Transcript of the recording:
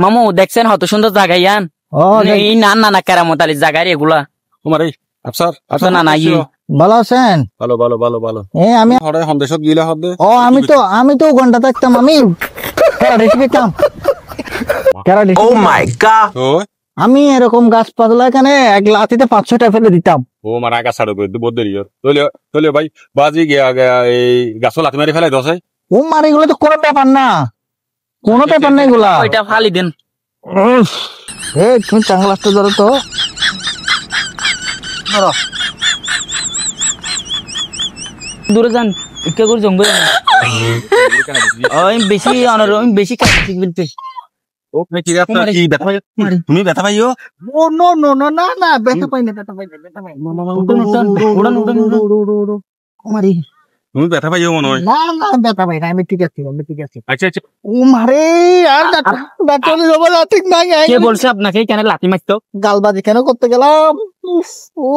মামু দেখছেন কত সুন্দর জায়গা ইয়ান এই না কেরামত আলীর জায়গা রে এগুলা তোমার এই আফসার না না ভালো আছেন? ভালো ভালো ভালো ভালো আমি হরে সন্দেশত গিলা হদে আমি তো ঘন্টা থাকতাম আমি Oh my god! আমি এরকম গাছপালা এখানে এক লাঠিতে 500টা ফেলে দিতাম। ও মার আগা ছাড়ো বহুত দেরি তলে ভাই বাজি গিয়া এই গাছ লাঠি মারি ফেলাই দছে ও মার এগুলো তো কোনো ব্যাপার না, কোনো ব্যাপার না এগুলা। ওইটা ফালি দেন। তুমি চাঙ্গলাসটা ধরো তো, ধরো দূরে যান ইচ্ছা করে জঙ্গল বেশি বেশি কাছে বলতে তুমি ব্যথা পাইও ও নো নো নো না না ব্যথা পাই না তুমি ব্যথা পাইও মনে হয় না না ব্যথা পাই না, আমি ঠিক আছি আচ্ছা আচ্ছা ও মারে আর ডাক্তার যাবো না, ঠিক নাই। কে বলছে আপনাকে কেন লাথি মারতো? গালবাজি কেন করতে গেলাম? ও